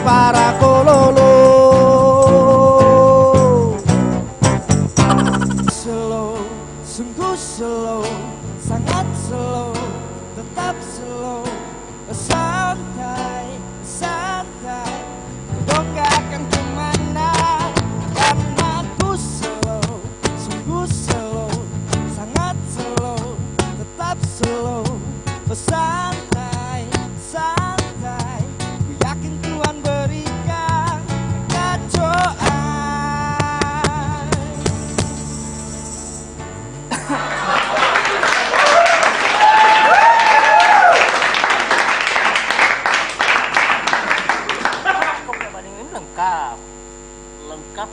para kololo. Slow, sungguh slow, sangat slow, tetap slow, santai, santai, kau gak akan kemana, karena aku slow, sungguh slow, sangat slow, tetap slow, santai, santai, ku yakin Tuhan berikan kekacauan.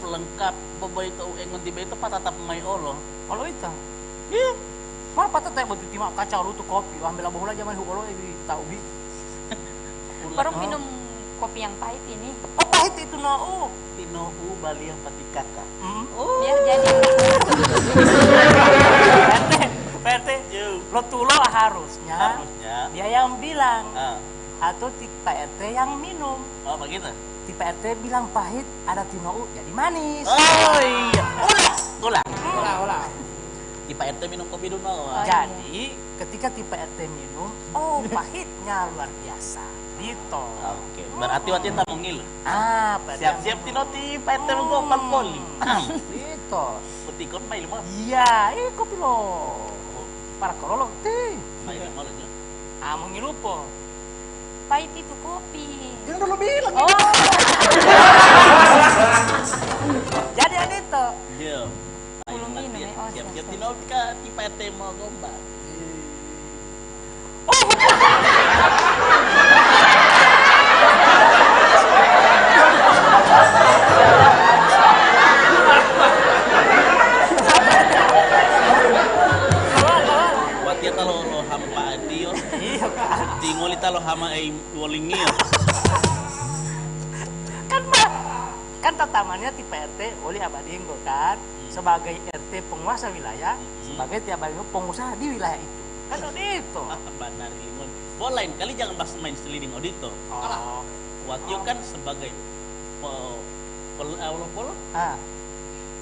Lengkap babai itu engon tiba itu patatap mai olo itu iya mana patah teh batu timak kacau lu tuh kopi ambil abah ulah zaman olo ini tahu bi baru minum kopi yang pahit ini. Oh pahit itu no tino bali yang pati kakak Biar jadi PT lo tuh lo harusnya dia yang bilang atau Pak RT yang minum. Oh begitu? Tipe RT bilang pahit, ada tino jadi manis. Oh iya. Ulah. Tipe RT minum kopi dulu. Jadi ketika tipe RT minum, pahitnya luar biasa. Gitu. Oke. Berarti waktu itu mau ngilu. Siap-siap tino tipe RT menggopal poli. Gitu. Petikon mail mah. Iya, kopi lo. Para kololo teh. Mail mah aja. Mau ngilu po. pahit itu kopi. Yang dulu bilang. Jadi ada itu. Iya. Belum minum ya. Siap-siap tino ka ti PT mau gombal. Watia talo lo hampa adio. Iya kan. Tingoli talo hama ai wolingio. Kan tatamannya ti PRT oleh Abadinggo kan sebagai RT penguasa wilayah, sebagai tiap pengusaha di wilayah itu. Kan Odito. Benar Limon. Boleh kali jangan bahas main seliding Odito. Watio kan sebagai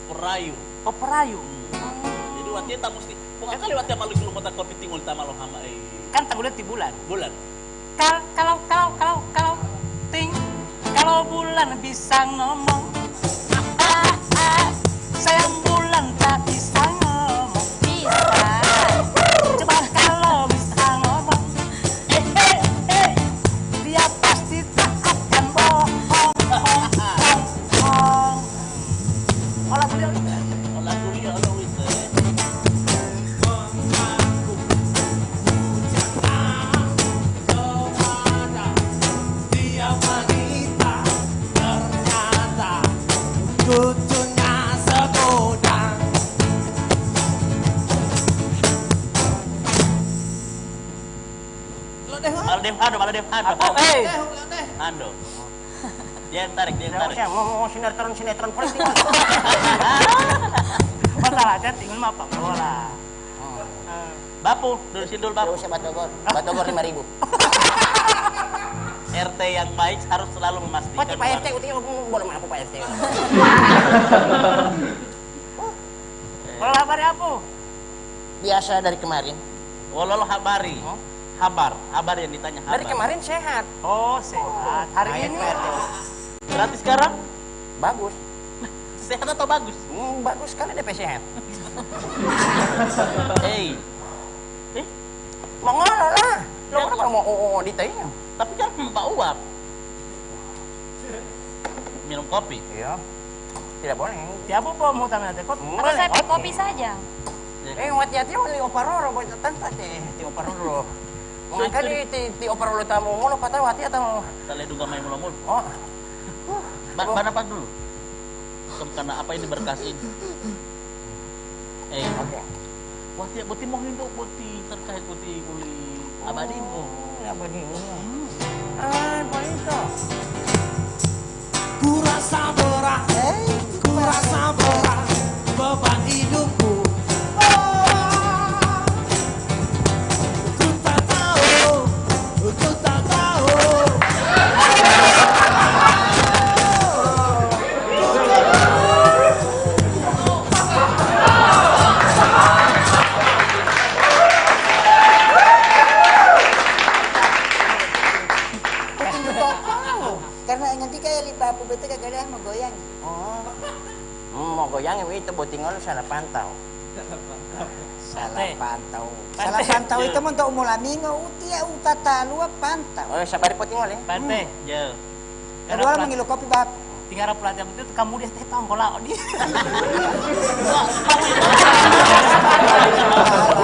perayu. Oh perayu. Jadi Watio tak mesti. Pokoknya kali Watio malu belum mata kopi tinggal ta malu hama Kan tanggulan ti bulan. Bulan. Kalau bulan bisa ngomong, sayang bulan tak bisa ngomong. Bisa. Coba kalau bisa ngomong, dia pasti tak akan bohong. Olah beliau. Olah kuliah lo itu. Cucunya segudang. Ando. Dia tarik. Saya mau sinetron politik. Masalah aja tinggal mah Pak bola. Bapu, dulu sindul Bapu. Terus Batogor 5.000. RT yang baik harus selalu memastikan. Pak RT uti boleh mampu Pak RT. Kalau kabar apa? Biasa dari kemarin. Walau habari. Habar yang ditanya habar. Dari kemarin sehat. Oh, sehat. Hari ini berarti sekarang Bagus. sehat atau bagus? Bagus sekali DP sehat. Mau ngolah lah. Lo kenapa mau ditanya? Tapi kan Pak Uap minum kopi. Iya. Tidak boleh. tiap apa mau tamat kopi? Terus saya pakai kopi saja. Hati-hati oli oparoro buat tanpa teh, ti oparoro. Makanya ti oparoro tamu mulu patah hati atau Tale duga main mulu. oh. Ban apa dulu? Karena apa ini berkasin? Oke. Wati buti mau hidup buti terkait buti kuli Abadinggo. Abadinggo. Bonito. Kurasa berat, kurasa berat beban hidupku. Ku tak tahu. Karena nanti kayak lipa aku betul kagak ada mau goyang. Oh. Mau goyang itu buat tinggal salah pantau. Salah pantau. Salah pantau itu untuk mulamingo utia utata lua pantau. Oh, sabar po tinggal eh. Pante. Ya. Kedua mengilu kopi bab. Tinggal pelatih itu kamu dia teh tangkola di.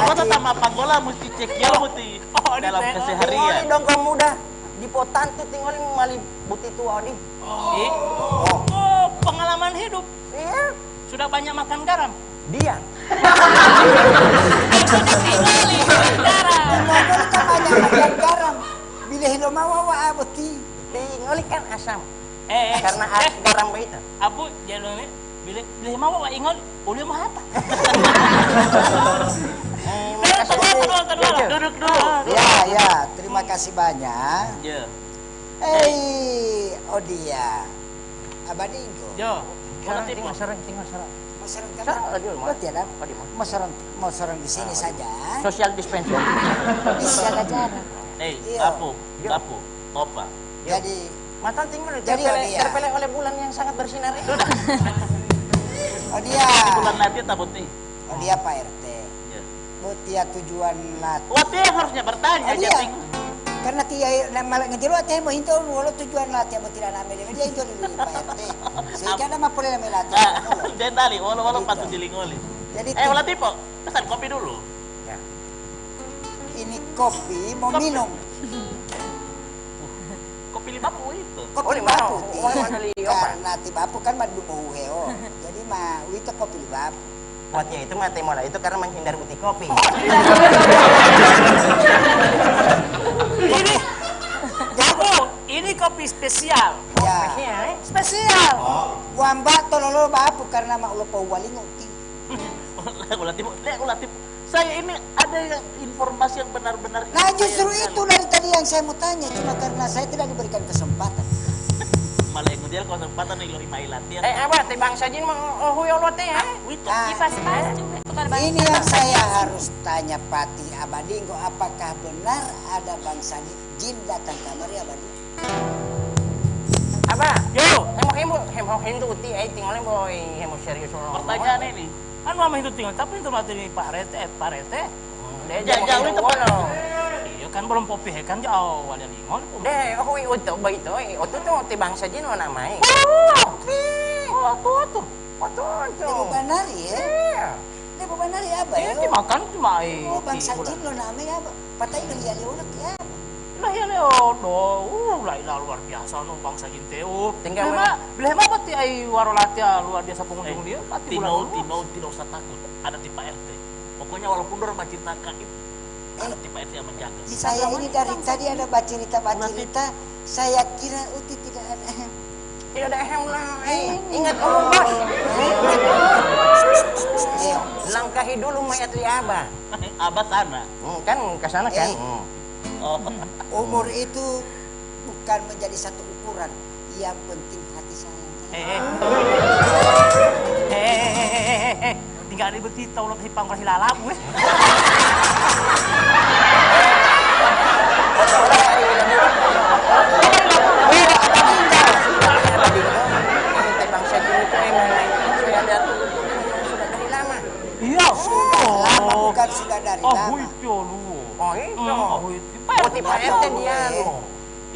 Kau tetap apa gola mesti cek ya mesti dalam Tinggal keseharian. dong kamu muda. Di potan tuh tinggal mali buti tua di. Oh, pengalaman hidup. Iya. Sudah banyak makan garam. Dia. Ngomong kan banyak makan garam. Bila hilo mawawa aboti. Tinggal kan asam. Karena Karena garam itu. Abu jalur ini bila mau wa ingon uli mah hata. Duduk dulu. Ya, terima kasih banyak. Ya. Odia. Abadinggo. Yo. Tinggal serang. Mau serang kan? Serang, aduh, mau. Betul ya? Mau serang di sini saja. Social distancing. Bisa aja. Iya. Gapu, topa. Jadi Matan tinggal Jadi, Odia. terpelek oleh bulan yang sangat bersinar itu. Odia. Bulan nanti tabuti. Odia Pak RT. Ya. Butia tujuan latih. Waktu yang harusnya bertanya Odia. jadi. Karena tia malah ngejelo teh mau hinto walau tujuan latih mau tidak name dia hinto dulu Pak RT. Sehingga ada mah boleh name latih. Dan dali, walau patut dilingoli. Jadi Wala tipo, pesan kopi dulu. Ya. ini kopi mau minum. Kopi 50 itu. Kopi Oh, lima. bapu. Oh, mana li, opa. Karena tibapu kan madu heo. Jadi mah itu kopi bapu. Buatnya itu mati mola itu karena menghindar putih kopi. Ini kopi spesial. Ya. Spesial. Wamba tololo bapu karena mah ulo pawaling uti. Wala tipo. Saya ini ada yang informasi yang benar-benar. Nah justru itu dari tadi yang saya mau tanya. Cuma karena saya tidak diberikan kesempatan. Malah yang dia kesempatan nih lo latihan. Abah, tibang sajin mau huyolo teh ya. Wito. Ah, Pas juga itu kan ini yang saya harus tanya Pati Abadinggo. Apakah benar ada bangsa jin datang kamari Abadinggo? Abah, Yo. hemo hindu uti tinggalin boy hemo serius lo. Pertanyaan ini. Kan mama itu tinggal, tapi itu mati nih Pak Rete. Jauh itu mana? Iya kan belum popi kan jauh wala lingon. Deh, huy uto ba ito? Uto to tibang sajin mo namay. Tuh. Dia mau benar ya? Iya. Dia mau benar ya Abah? Ini dimakan cuma Oh bangsa jin lo namanya apa? Patay kali ulat ya. Lah ya leo lah luar biasa no bangsa Jinteo. Tinggal Bilema pati ay warolatia luar biasa pengunjung dia pati Tino tidak usah takut. Ada di Pak RT. Pokoknya walaupun orang ceritakan itu, ada di Pak RT yang menjaga. Saya ini dari tadi ada bacerita. Saya kira Uti tidak ada. tidak ada hem lah. Ingat kamu bos. Langkahi dulu mayat li abah. Abah sana. Kan kesana kan. Oh. Umur itu bukan menjadi satu ukuran. Yang penting hati saya. Tinggal ribet kita ulah hipang hilala gue. Tibang sajin itu memang sudah ada sudah dari lama. Iya. Lama bukan sudah dari lama. Itu lu. Oh itu. Itu Putih Pak RT dia lo.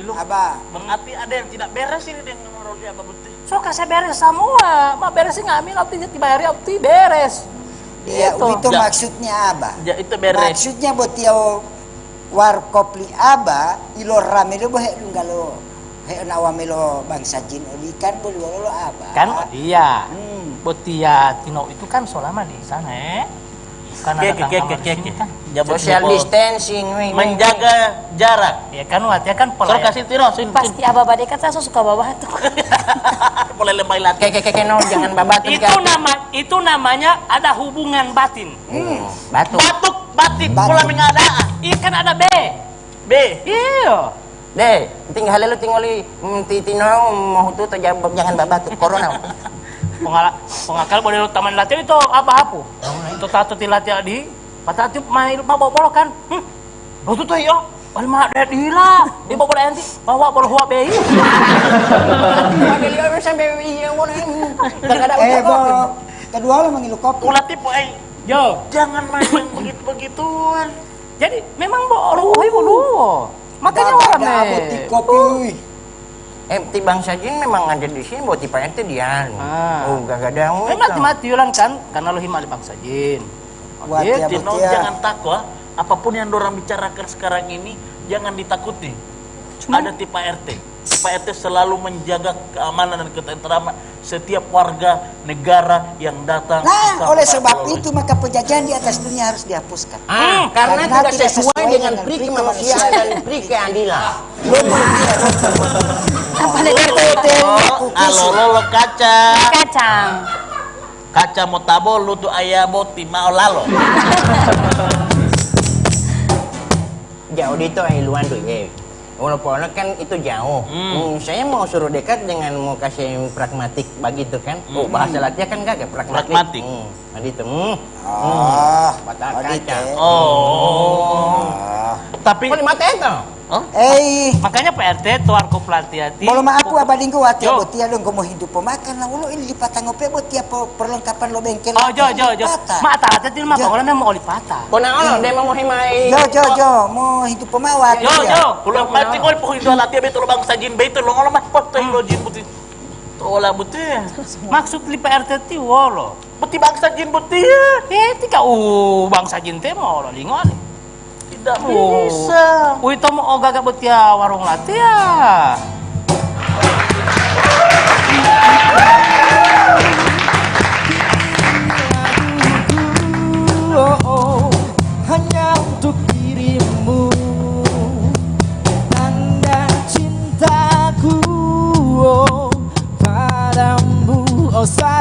Ilu, Abah. berarti ada yang tidak beres ini dengan orang dia Abah Buti. So kasih beres semua, mah beresin ngambil opti dibayari opti beres. Dia itu Ya. maksudnya Abah. Ya itu beres. Maksudnya buat dia warkop li Abah ilo rame lo bohe lunggalo. He nawamelo bangsa jin olikan boleh lo Abah. Kan iya. Hmm. Tino itu kan selama di sana Karena Keke. Social distancing, menjaga jarak. Ya kan artinya kan Suruh kasih Tino, sin. Pasti abah badai kan saya suka bawa tuh. Boleh lembai latihan. Keke no jangan babatin itu namanya ada hubungan batin. batuk. Batuk, batin, Batuk. pula mengada. Iya kan ada B. B. Iya. Deh, tinggal lu tingali titino mau tuh jangan babatuk corona. Pengakal boleh lu taman latihan itu apa? Itu tato tilati di patati main bawa kan. Itu tuh yo. Wal mak deh dila. Di bawa boleh nanti bawa bola huap bayi. Pakai lihat sampai yang mana enggak ada Bo, ucap. kedua lo manggil kopi. Ulah tipu Yo. jangan main yang begitu-begituan. Jadi memang baru dulu. Makanya Gak orang ada apotik kopi. Ti bangsa jin memang ada di sini buat ti Pak RT dia. Ah. Oh, gak ada. Mati ulang kan karena lo himat di bangsa jin. Buat ya, Tino buat ya. jangan takut, apapun yang dorang bicarakan sekarang ini jangan ditakuti. Ada ti Pak RT. Pak RT selalu menjaga keamanan dan ketentraman setiap warga negara yang datang. Nah, ke oleh Kabupaten sebab Lolo. itu maka penjajahan di atas dunia harus dihapuskan. Karena Karena tidak sesuai dengan pri kemanusiaan dan pri keadilan. Apa lagi? Lolo kaca. Kacang. Kaca mau tabo lu tuh ayah boti mau lalo. Jauh di itu luan tuh ya. Walaupun kan itu jauh. Saya mau suruh dekat dengan mau kasih pragmatik begitu kan. Oh, bahasa latihan kan gak Pragmatik. Tadi itu. Patah oh, kaca. dite. Tapi Kok lima itu? Makanya Pak RT tuar ko pelatihan. Kalau mah aku abading ko ati Yo. abot ya dong komo hidup pemakan lah ulo ini lipatang ope bot ya perlengkapan lo bengkel. Oh jo. Mak tata til mah Jo. pokoknya memang oli patah. Kau nak dia mau himai. Jo mau hidup pemawat. Jo. ulah mati kau pohon dua latih betul bang sajin betul lo ngolah mah potong lo jin putih. Tola putih. Maksud li Pak RT ti wolo. Putih bang sajin putih. Tika bangsa jin teh mau lo lingon. Tidak bisa. Itu mau gagak buat ya warung latte ya. Hanya untuk dirimu, tanda cintaku padamu, oh sayang.